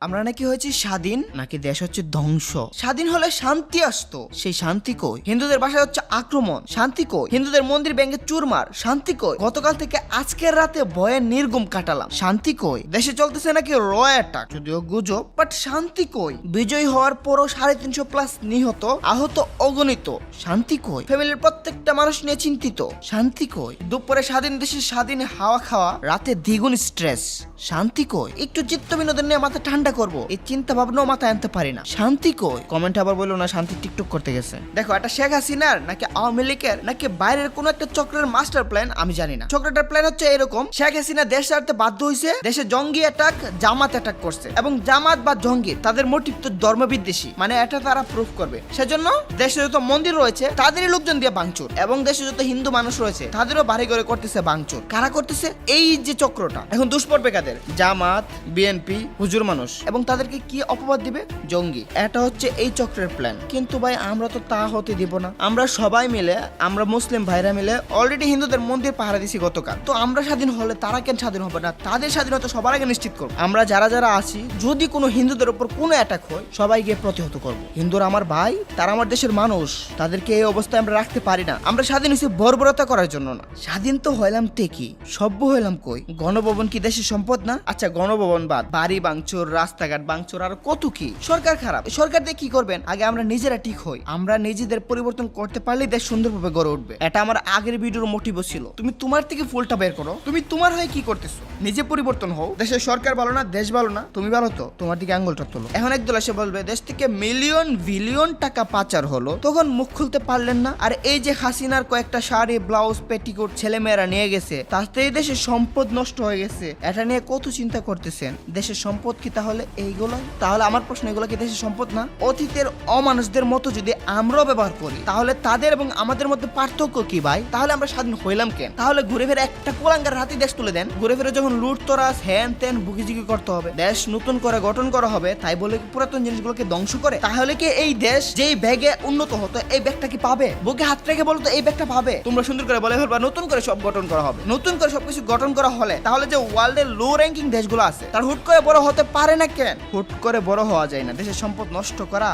আমরা নাকি হয়েছি স্বাধীন, নাকি দেশ হচ্ছে ধ্বংস? স্বাধীন হলে শান্তি আসতো, সেই শান্তি কই? হিন্দুদের বাসায় হচ্ছে আক্রমণ, শান্তি কই? হিন্দুদের মন্দির ভেঙে চুরমার, শান্তি কই? গতকাল থেকে আজকের রাতে ভয়ে নির্গুম কাটালাম, শান্তি কই? দেশে চলতেছে নাকি র অ্যাটাক, যদিও গুজব, বাট শান্তি কই? বিজয়ী হওয়ার পরও 350+ নিহত, আহত অগণিত, শান্তি কই? ফ্যামিলির প্রত্যেকটা মানুষ নিয়ে চিন্তিত, শান্তি কই? দুপুরে স্বাধীন দেশে স্বাধীন হাওয়া খাওয়া, রাতে দ্বিগুণ স্ট্রেস, শান্তি কই? একটু চিত্ত বিনোদন নিয়ে মাথা ঠান্ডা করবো, এই চিন্তা ভাবনাও মাথায় আনতে পারি না, শান্তি কই? কমেন্ট আবার বললো না শান্তি টিকটক করতে গেছে। দেখো, এটা শেখ হাসিনার নাকি আওয়ামী লীগের নাকি বাইরের কোন একটা চক্রের মাস্টার প্ল্যান আমি জানি না। চক্রটার প্ল্যান হচ্ছে এরকম: শেখ হাসিনা দেশ ছাড়তে বাধ্য হয়েছে, দেশে জঙ্গি অ্যাটাক, জামাত অ্যাটাক করছে, এবং জামাত বা জঙ্গি তাদের মোটিভ তো ধর্মবিদ্বেষী, মানে এটা তারা প্রুফ করবে। সেজন্য দেশে যত মন্দির রয়েছে তাদেরই লোকজন দিয়ে ভাঙচুর, এবং দেশে যত হিন্দু মানুষ রয়েছে তাদেরও বাড়ি ঘরে করতেছে ভাঙচুর। কারা করতেছে? এই যে চক্রটা। এখন দুষ পড়বে কাদের? জামাত, বিএনপি, হুজুর মানুষ, এবং তাদেরকে কি অপবাদ দিবে? জঙ্গি। এটা হচ্ছে এই চক্রের প্ল্যান। কিন্তু ভাই আমরা তো তা হতে দিব না। আমরা সবাই মিলে, আমরা মুসলিম ভাইরা মিলে অলরেডি হিন্দুদের মন্দির পাহারা দিছি গতকাল। তো আমরা স্বাধীন হলে তারা কেন স্বাধীন হবে না? তাদের স্বাধীনতা সবার আগে নিশ্চিত করবো। আমরা যারা যারা আছি, যদি কোনো হিন্দুদের উপর কোনো অ্যাটাক হয় সবাই গিয়ে প্রতিহত করবো। হিন্দুরা আমার ভাই, তারা আমার দেশের মানুষ, তাদেরকে এই অবস্থায় আমরা রাখতে পারি না। আমরা স্বাধীন হয়েছি বর্বরতা করার জন্য না। স্বাধীন তো হইলাম ঠিকই, সভ্য হইলাম কই? গণভবন কি দেশের সম্পদ না? আচ্ছা, গণভবন বাদ, বাড়ি ভাঙচুর, রাস্তাঘাট ভাঙচুর, আর কত কি। সরকার খারাপ, সরকার দিয়ে কি করবেন? আগে আমরা নিজেরা ঠিক হই। আমরা নিজেদের পরিবর্তন করতে পারলেই দেশ সুন্দরভাবে গড়ে উঠবে। এটা আমার আগের ভিডিওর মোটিভও ছিল। তুমি তোমার থেকে ফুলটা বের করো, তুমি তোমার হয়ে কি করতেছো, নিজে পরিবর্তন হও। দেশের সরকার ভালো না, দেশ ভালো না, তুমি ভালো তো তোমার দিকে আঙ্গুলটা তোলো। এখন একদল এসে বলবে দেশ থেকে মিলিয়ন বিলিয়ন টাকা পাচার হলো, তখন মুখ খুলতে পারলেন না? আর এই যে হাসিনার কয়েকটা শাড়ি, ব্লাউজ, পেটিকোট ছেলেমেয়েরা নিয়ে গেছে, তাতে এই দেশের সম্পদ নষ্ট হয়ে গেছে, এটা নিয়ে কত চিন্তা করতেছেন? দেশের সম্পদ কি তাহলে এইগুলো? তাহলে আমার প্রশ্ন, এগুলো কি দেশের সম্পদ না? অতীতের অমানুষদের মতো যদি আমরাও ব্যবহার করি, তাহলে তাদের এবং আমাদের মধ্যে পার্থক্য কি ভাই? তাহলে আমরা স্বাধীন হইলাম কেন? তাহলে ঘুরে ফিরে একটা কোলাঙ্গার হাতি দেশ তুলে দেন, ঘুরে ফিরে যখন লুট তরাস হ্যান ত্যান বুকিঝুঁকি করতে হবে, দেশ নতুন করে গঠন করা হবে, তাই বলে কি পুরাতন জিনিসগুলোকে ধ্বংস করে? তাহলে কি এই দেশ যেই ব্যাগে উন্নত হতো, এই ব্যাগটা কি পাবে? বুকে হাত রেখে বলো তো এই ব্যাগটা পাবে? তোমরা সুন্দর করে বলে ফেলবা নতুন করে সব গঠন করা হবে। নতুন করে সবকিছু গঠন করা হলে তাহলে যে ওয়ার্ল্ডের লো র্যাঙ্কিং দেশগুলো আছে তার হুট করে বড় হতে পারে না কেন? হুট করে বড় হওয়া যায় না। দেশের সম্পদ নষ্ট করা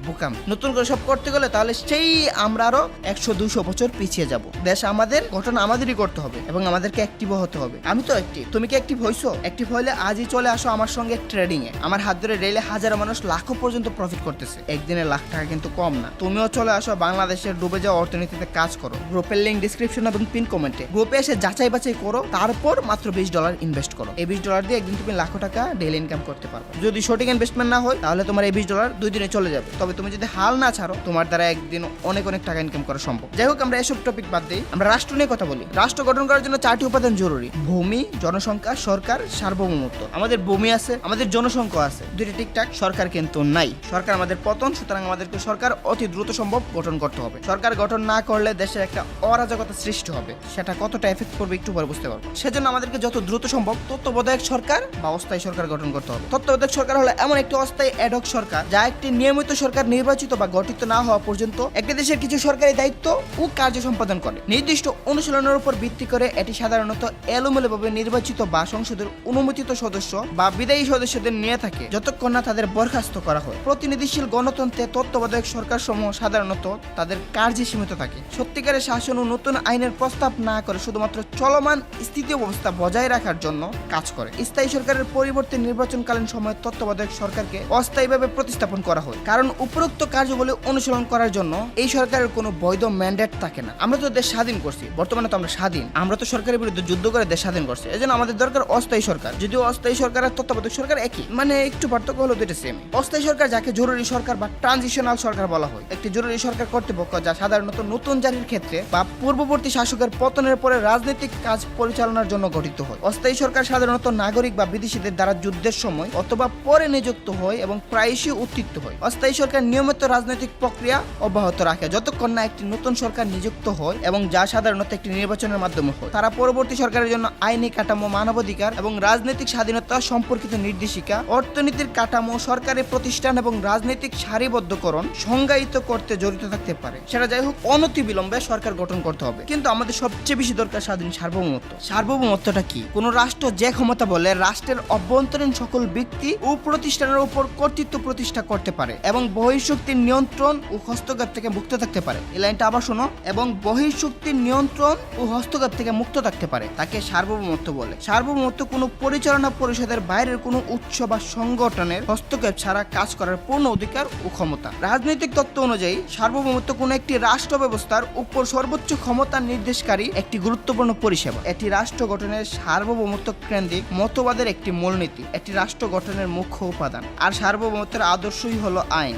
বোকাম। নতুন করে সব করতে গেলে তাহলে সেই আমরা আরো 100-200 বছর পিছিয়ে যাব। দেশ আমাদের, গঠন আমাদেরই করতে হবে, এবং আমাদেরকে অ্যাক্টিভও হতে হবে। আমি তো অ্যাক্টিভ, তুমি কি অ্যাক্টিভ হইছো? অ্যাক্টিভ হইলে আজই চলে আসো আমার সঙ্গে ট্রেডিং এ। আমার হাত ধরে রেলে হাজারো মানুষ লাখো পর্যন্ত প্রফিট করতেছে। একদিনে লাখ টাকা কিন্তু কম না। তুমিও চলে আসো, বাংলাদেশের ডুবে যাওয়া অর্থনীতিতে কাজ করো। গ্রুপের লিঙ্ক ডিসক্রিপশন এবং পিন কমেন্টে। গ্রুপে এসে যাচাই বাছাই করো, তারপর মাত্র $20 ইনভেস্ট করো। এই $20 দিয়ে একদিন তুমি লাখো টাকা ডেইলি ইনকাম করতে পারবে। যদি সঠিক ইনভেস্টমেন্ট না হয় তাহলে তোমার এই $20 2 দিনে চলে যাবে। তবে তুমি যদি হাল না ছাড়ো, তোমার দ্বারা একদিন অনেক অনেক টাকা ইনকাম করা সম্ভব। যাই হোক, আমরা এসব টপিক বাদ দিই, আমরা রাষ্ট্র নিয়ে কথা বলি। রাষ্ট্র গঠন করার জন্য 4টি উপাদান জরুরি: ভূমি, জনসংখ্যা, সরকার, সার্বভৌমত্ব। আমাদের ভূমি আছে, আমাদের জনসংখ্যা আছে, দুইটা ঠিকঠাক। সরকার কিন্তু নাই। সরকার আমাদের পতন, সুতরাং আমাদেরকে সরকার অতি দ্রুত সম্ভব গঠন করতে হবে। সরকার গঠন না করলে দেশের একটা অরাজকতা সৃষ্টি হবে। সেটা কতটা এফেক্ট করবে একটু পরে বুঝতে পারবো। সেজন্য আমাদেরকে যত দ্রুত সম্ভব তত্ত্বাবধায়ক সরকার বা অস্থায়ী সরকার গঠন করতে হবে। তত্ত্বাবধায়ক সরকার হলো এমন একটি অস্থায়ী অ্যাডহক সরকার, যা একটি নিয়মিত সরকার নির্বাচিত বা গঠিত না হওয়া পর্যন্ত একটি দেশের কিছু সরকারি দায়িত্ব ও কার্য সম্পাদন করে। নির্দিষ্ট অনুশীলনের উপর ভিত্তি করে এটি সাধারণত এলোমেলোভাবে নির্বাচিত বা সংসদের অনুমোদিত সদস্য বা বিদায়ী সদস্যদের নিয়ে থাকে, যতক্ষণ না তাদের বরখাস্ত করা হয়। প্রতিনিধিশীল গণতন্ত্রে তত্ত্বাবধায়ক সরকার সমূহ সাধারণত তাদের কার্যে সীমিত থাকে। সত্যিকারের শাসন ও নতুন আইনের প্রস্তাব না করে শুধুমাত্র চলমান স্থিতি অবস্থা বজায় রাখার জন্য কাজ করে। স্থায়ী সরকারের পরিবর্তে নির্বাচনকালীন সময়ে তত্ত্বাবধায়ক সরকারকে অস্থায়ীভাবে প্রতিস্থাপন করা হয়, কারণ উপরোক্ত কার্যবলী অনুসরণ করার জন্য এই সরকারের কোনো বৈধ ম্যান্ডেট থাকে না। আমরা তো দেশ স্বাধীন করছি, বর্তমানে তো আমরা স্বাধীন। আমরা তো সরকারের বিরুদ্ধে যুদ্ধ করে দেশ স্বাধীন করছি। এজন্য আমাদের দরকার অস্থায়ী সরকার। যদিও অস্থায়ী সরকার আর তত্ত্বাবধায়ক সরকার একই, মানে একটু পার্থক্য হলো দুইটা সেম। অস্থায়ী সরকার, যাকে জরুরি সরকার বা ট্রানজিশনাল সরকার বলা হয়, একটি জরুরি সরকার কর্তৃপক্ষ যা সাধারণত নতুন জাতির ক্ষেত্রে বা পূর্ববর্তী শাসকের পতনের পরে রাজনৈতিক কাজ পরিচালনার জন্য গঠিত হয়। অস্থায়ী সরকার সাধারণত নাগরিক বা বিদেশিদের দ্বারা যুদ্ধের সময় অথবা পরে নিযুক্ত হয় এবং প্রায়শই উত্থিত হয়। অস্থায়ী সরকার নিয়মিত রাজনৈতিক প্রক্রিয়া অব্যাহত রাখে যতক্ষণ না একটি নতুন সরকার নিযুক্ত হয় এবং যা সাধারণত একটি নির্বাচনের মাধ্যমে হয়। তারা পরবর্তী সরকারের জন্য আইনি কাঠামো, মানবাধিকার এবং রাজনৈতিক স্বাধীনতা সম্পর্কিত নির্দেশিকা, অর্থনীতির কাঠামো, সরকারি প্রতিষ্ঠান এবং রাজনৈতিক সারিবদ্ধকরণ সংজ্ঞায়িত করতে জড়িত থাকতে পারে। সেটা যাই হোক, অনতিবিলম্বে সরকার গঠন করতে হবে। কিন্তু আমাদের সবচেয়ে বেশি দরকার স্বাধীন সার্বভৌমত্ব। সার্বভৌমত্বটা কি? কোন রাষ্ট্র যে ক্ষমতা বলে রাষ্ট্রের অভ্যন্তরীণ সকল ব্যক্তি ও প্রতিষ্ঠানের উপর কর্তৃত্ব প্রতিষ্ঠা করতে পারে এবং বহিঃশক্তির নিয়ন্ত্রণ ও হস্তক্ষেপ থেকে মুক্ত থাকতে পারে। এই লাইনটা আবার শোনো, এবং বহিঃশক্তির নিয়ন্ত্রণ ও হস্তক্ষেপ থেকে মুক্ত থাকতে পারে, তাকে সার্বভৌমত্ব বলে। সার্বভৌমত্ব কোনো পরিচালনা পরিষদের বাইরের কোনো উৎস বা সংগঠনের হস্তক্ষেপ ছাড়া কাজ করার পূর্ণ অধিকার ও ক্ষমতা। রাজনৈতিক তত্ত্ব অনুযায়ী সার্বভৌমত্ব কোনো একটি রাষ্ট্র ব্যবস্থার উপর সর্বোচ্চ ক্ষমতা নির্দেশকারী একটি গুরুত্বপূর্ণ পরিষেবা। এটি রাষ্ট্র গঠনের সার্বভৌমত্ব কেন্দ্রিক মতবাদের একটি মূলনীতি, একটি রাষ্ট্র গঠনের মুখ্য উপাদান। আর সার্বভৌমত্বের আদর্শই হলো আইন।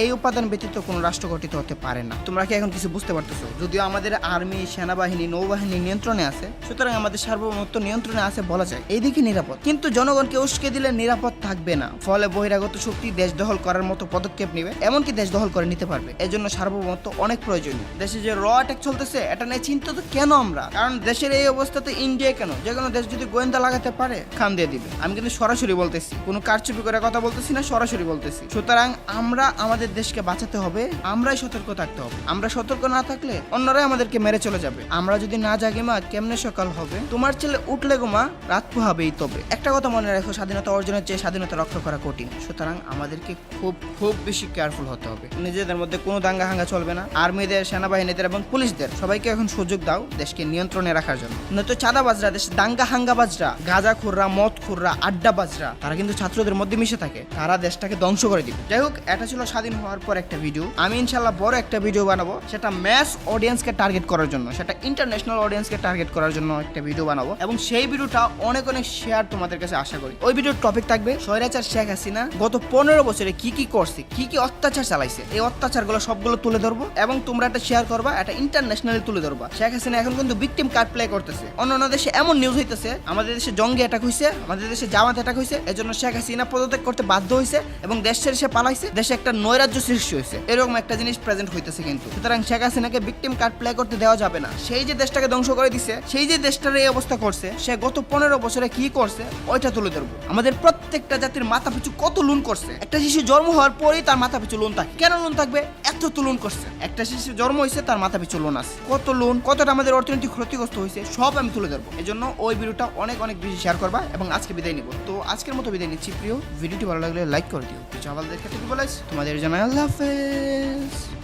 এই উপাদান ব্যতীত কোনো রাষ্ট্র গঠিত হতে পারে না। তোমরা কি এখন কিছু বুঝতে পারতেছো? যদিও আমাদের আর্মি, সেনাবাহিনী, নৌবাহিনী নিয়ন্ত্রণে আছে, সুতরাং আমাদের সার্বভৌমত্ব নিয়ন্ত্রণে আছে বলা যায়। এইদিকে নিরাপদ, কিন্তু জনগণকে উস্কে দিলে নিরাপদ থাকবে না। ফলে বহিরাগত শক্তি দেশ দখল করার মতো পদক্ষেপ নেবে, এমনকি দেশ দখল করে নিতে পারবে। এজন্য সার্বভৌমত্ব অনেক প্রয়োজনীয়। দেশে যে র অ্যাটাক চলতেছে, এটা নিয়ে চিন্তিত কেন আমরা? কারণ দেশের এই অবস্থাতে ইন্ডিয়া কেন, যে কোনো দেশ যদি গোয়েন্দা লাগাতে পারে খাম দিয়ে দিবে। আমি কিন্তু সরাসরি বলতেছি, কোনো কারচুপি করে কথা বলতেছি না, সরাসরি বলতেছি। সুতরাং আমরা আমাদের দেশকে বাঁচাতে হবে, আমরাই সতর্ক থাকতে হবে। আমরা সতর্ক না থাকলে অন্যরাই আমাদেরকে মেরে চলে যাবে। আমরা যদি না জাগি মা, কেমনে সকাল হবে? তোমার ছেলে উঠলে গো মা, রাত পোহাবেই। তবে একটা কথা মনে রাখো, স্বাধীনতা অর্জনের চেয়ে স্বাধীনতা রক্ষা করা কঠিন। সুতরাং আমাদেরকে খুব খুব বেশি কেয়ারফুল হতে হবে। নিজেদের মধ্যে কোনো দাঙ্গা হাঙ্গা চলবে না। আর্মিদের, সেনাবাহিনীদের এবং পুলিশদের সবাইকে এখন সুযোগ দাও দেশকে নিয়ন্ত্রণে রাখার জন্য। নয়তো চাঁদাবাজরা, দেশে দাঙ্গা হাঙ্গাবাজরা, গাঁজা খুররা, মদ খুররা, আড্ডাবাজরা, তারা কিন্তু ছাত্রদের মধ্যে মিশে থাকে। তারা দেশটাকে ধ্বংস করে দিবে। যাই হোক, এটা ছিল স্বাধীন হওয়ার পর একটা ভিডিও। আমি ইনশাল্লাহ বড় একটা ভিডিও বানাবো, সেটা ম্যাস অডিয়েন্সকে টার্গেট করার জন্য, সেটা ইন্টারন্যাশনাল অডিয়েন্সকে টার্গেট করার জন্য একটা ভিডিও বানাবো, এবং সেই ভিডিওটা অনেক অনেক শেয়ার তোমাদের কাছে আশা করি। ওই ভিডিওর টপিক থাকবে স্বৈরাচার শেখ হাসিনা গত 15 বছরে কি কি করছে, কি কি অত্যাচার চালাইছে। এই অত্যাচারগুলো সবগুলো তুলে ধরবো এবং তোমরা এটা শেয়ার করবা, এটা ইন্টারন্যাশনালি তুলে ধরবা। শেখ হাসিনা এখন কিন্তু ভিকটিম কার্ড প্লে করতেছে। অন্য দেশে এমন নিউজ হইতেছে, আমাদের দেশে জঙ্গি অ্যাটাক হয়েছে, আমাদের দেশে জামাত অ্যাটাক হয়েছে, এজন্য শেখ হাসিনা পদত্যাগ করতে বাধ্য হয়েছে এবং দেশ ছেড়ে সে পালাইছে। দেশে একটা নৈরাজ্য সৃষ্টি হয়েছে, এরকম একটা জিনিস প্রেজেন্ট হইতেছে। কিন্তু সুতরাং শেখ হাসিনাকে ভিকটিম কার্ড প্লে করতে দেওয়া যাবে না। সেই যে দেশটাকে ধ্বংস করে দিছে, সেই যে দেশটার এই অবস্থা করছে, সে গত 15 বছরে কি করছে ওইটা তুলে ধরবো। আমাদের প্রত্যেকটা জাতির মাথা পিছু কত লোন করছে। একটা শিশু জন্ম হওয়ার পরেই তার মাথা পিছু লোন থাকে। কেন লোন থাকবে? এত তো লোন করছে। একটা শিশু জন্ম হয়েছে, তার মাথা পিছু লোন আছে। কত লোন, কতটা আমাদের অর্থনৈতিক ক্ষতিগ্রস্ত হয়েছে, সব আমি তুলে ধরবো। এই জন্য ওই ভিডিওটা অনেক অনেক বেশি শেয়ার করবা এবং আজকে বিদায় নিব। তো আজকের মতো বিদায় নিচ্ছি প্রিয়। ভিডিওটি ভালো লাগলে লাইক করে দিও। কিছু আমাদের ক্ষেত্রে বলাইস তোমাদের জানাই আল্লাহ হাফেজ।